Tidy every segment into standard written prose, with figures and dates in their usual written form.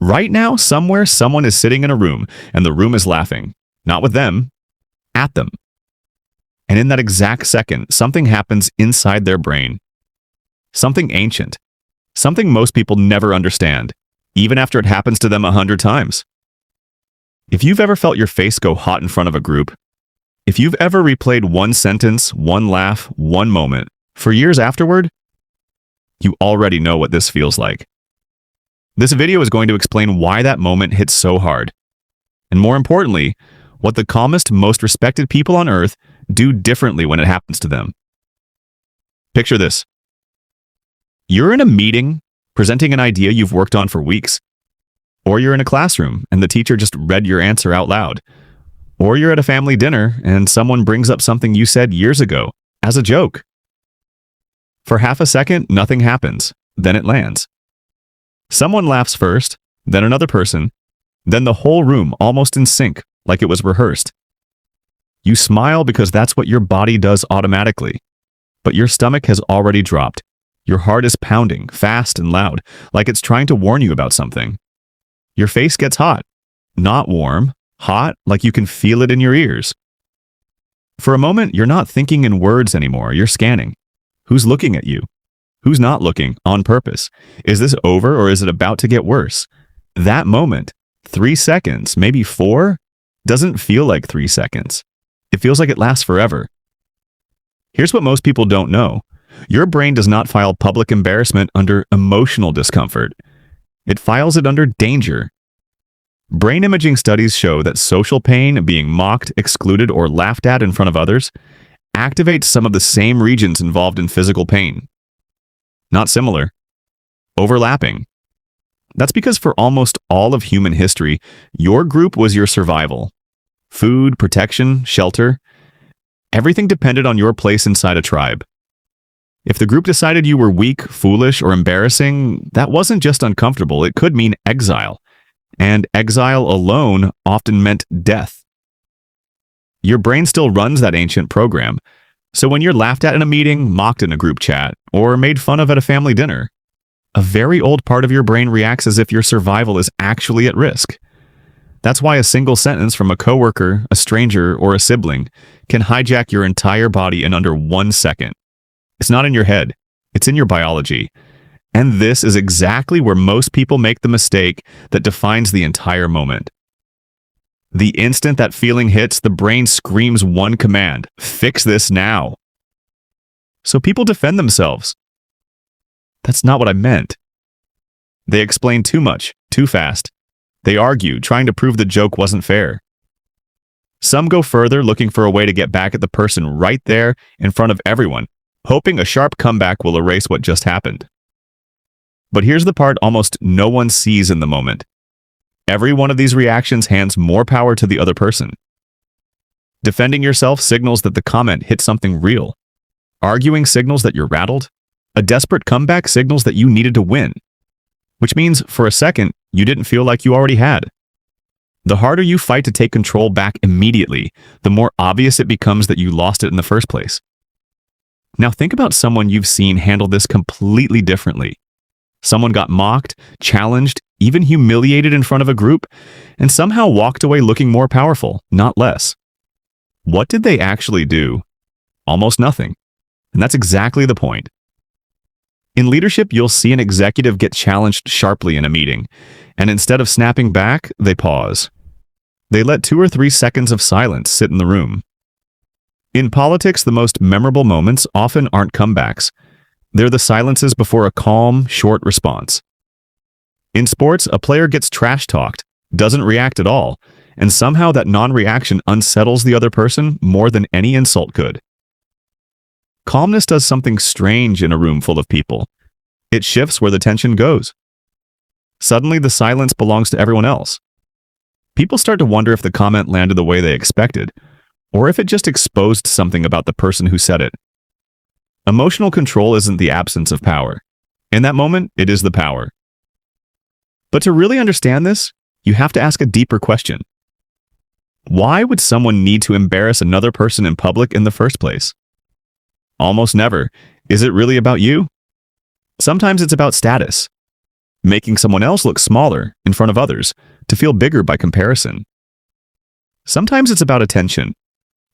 Right now, somewhere, someone is sitting in a room, and the room is laughing. Not with them, at them. And in that exact second, something happens inside their brain. Something ancient. Something most people never understand, even after it happens to them 100 times. If you've ever felt your face go hot in front of a group, if you've ever replayed one sentence, one laugh, one moment, for years afterward, you already know what this feels like. This video is going to explain why that moment hits so hard, and more importantly, what the calmest, most respected people on earth do differently when it happens to them. Picture this. You're in a meeting, presenting an idea you've worked on for weeks. Or you're in a classroom, and the teacher just read your answer out loud. Or you're at a family dinner, and someone brings up something you said years ago, as a joke. For half a second, nothing happens. Then it lands. Someone laughs first, then another person, then the whole room almost in sync, like it was rehearsed. You smile because that's what your body does automatically. But your stomach has already dropped. Your heart is pounding, fast and loud, like it's trying to warn you about something. Your face gets hot. Not warm, hot, like you can feel it in your ears. For a moment, you're not thinking in words anymore, you're scanning. Who's looking at you? Who's not looking, on purpose? Is this over or is it about to get worse? That moment, 3 seconds, maybe 4, doesn't feel like 3 seconds. It feels like it lasts forever. Here's what most people don't know. Your brain does not file public embarrassment under emotional discomfort. It files it under danger. Brain imaging studies show that social pain, being mocked, excluded, or laughed at in front of others, activates some of the same regions involved in physical pain. Not similar. Overlapping. That's because for almost all of human history, your group was your survival. Food, protection, shelter. Everything depended on your place inside a tribe. If the group decided you were weak, foolish, or embarrassing, that wasn't just uncomfortable, it could mean exile. And exile alone often meant death. Your brain still runs that ancient program. So when you're laughed at in a meeting, mocked in a group chat, or made fun of at a family dinner, a very old part of your brain reacts as if your survival is actually at risk. That's why a single sentence from a coworker, a stranger, or a sibling can hijack your entire body in under 1 second. It's not in your head, it's in your biology. And this is exactly where most people make the mistake that defines the entire moment. The instant that feeling hits, the brain screams one command: fix this now. So people defend themselves. That's not what I meant. They explain too much, too fast. They argue, trying to prove the joke wasn't fair. Some go further, looking for a way to get back at the person right there in front of everyone, hoping a sharp comeback will erase what just happened. But here's the part almost no one sees in the moment. Every one of these reactions hands more power to the other person. Defending yourself signals that the comment hit something real. Arguing signals that you're rattled. A desperate comeback signals that you needed to win. Which means, for a second, you didn't feel like you already had. The harder you fight to take control back immediately, the more obvious it becomes that you lost it in the first place. Now think about someone you've seen handle this completely differently. Someone got mocked, challenged, even humiliated in front of a group, and somehow walked away looking more powerful, not less. What did they actually do? Almost nothing. And that's exactly the point. In leadership, you'll see an executive get challenged sharply in a meeting, and instead of snapping back, they pause. They let 2 or 3 seconds of silence sit in the room. In politics, the most memorable moments often aren't comebacks. They're the silences before a calm, short response. In sports, a player gets trash-talked, doesn't react at all, and somehow that non-reaction unsettles the other person more than any insult could. Calmness does something strange in a room full of people. It shifts where the tension goes. Suddenly, the silence belongs to everyone else. People start to wonder if the comment landed the way they expected, or if it just exposed something about the person who said it. Emotional control isn't the absence of power. In that moment, it is the power. But to really understand this, you have to ask a deeper question. Why would someone need to embarrass another person in public in the first place? Almost never. Is it really about you? Sometimes it's about status. making someone else look smaller in front of others to feel bigger by comparison. Sometimes it's about attention.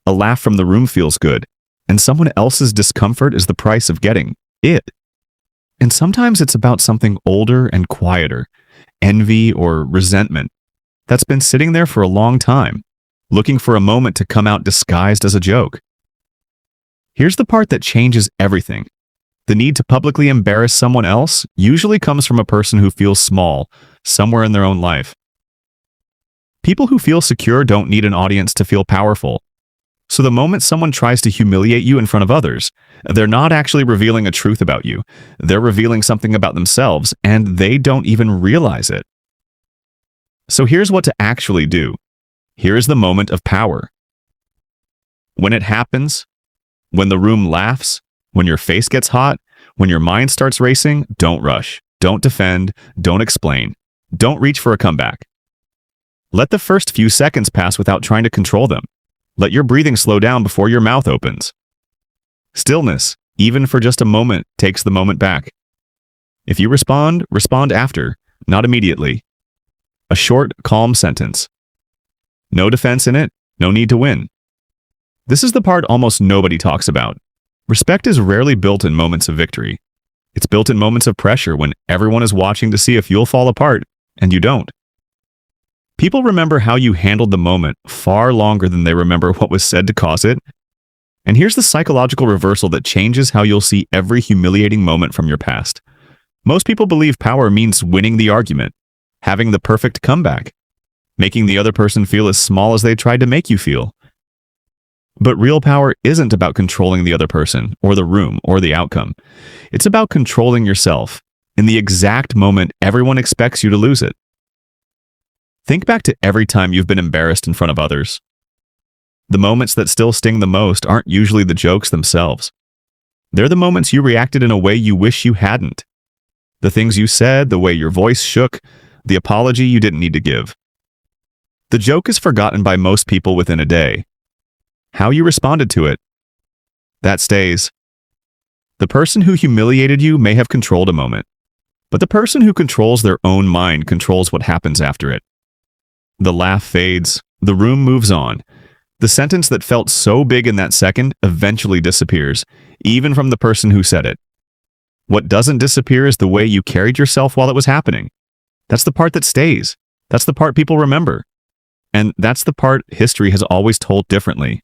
A laugh from the room feels good, and someone else's discomfort is the price of getting it. And sometimes it's about something older and quieter, envy or resentment, that's been sitting there for a long time, looking for a moment to come out disguised as a joke. Here's the part that changes everything. The need to publicly embarrass someone else usually comes from a person who feels small somewhere in their own life. People who feel secure don't need an audience to feel powerful. So the moment someone tries to humiliate you in front of others, they're not actually revealing a truth about you. They're revealing something about themselves, and they don't even realize it. So here's what to actually do. Here is the moment of power. When it happens, when the room laughs, when your face gets hot, when your mind starts racing, don't rush. Don't defend. Don't explain. Don't reach for a comeback. Let the first few seconds pass without trying to control them. Let your breathing slow down before your mouth opens. Stillness, even for just a moment, takes the moment back. If you respond, respond after, not immediately. A short, calm sentence. No defense in it, no need to win. This is the part almost nobody talks about. Respect is rarely built in moments of victory. It's built in moments of pressure when everyone is watching to see if you'll fall apart, and you don't. People remember how you handled the moment far longer than they remember what was said to cause it. And here's the psychological reversal that changes how you'll see every humiliating moment from your past. Most people believe power means winning the argument, having the perfect comeback, making the other person feel as small as they tried to make you feel. But real power isn't about controlling the other person, or the room, or the outcome. It's about controlling yourself in the exact moment everyone expects you to lose it. Think back to every time you've been embarrassed in front of others. The moments that still sting the most aren't usually the jokes themselves. They're the moments you reacted in a way you wish you hadn't. The things you said, the way your voice shook, the apology you didn't need to give. The joke is forgotten by most people within a day. How you responded to it, that stays. The person who humiliated you may have controlled a moment, but the person who controls their own mind controls what happens after it. The laugh fades, the room moves on. The sentence that felt so big in that second eventually disappears, even from the person who said it. What doesn't disappear is the way you carried yourself while it was happening. That's the part that stays. That's the part people remember. And that's the part history has always told differently.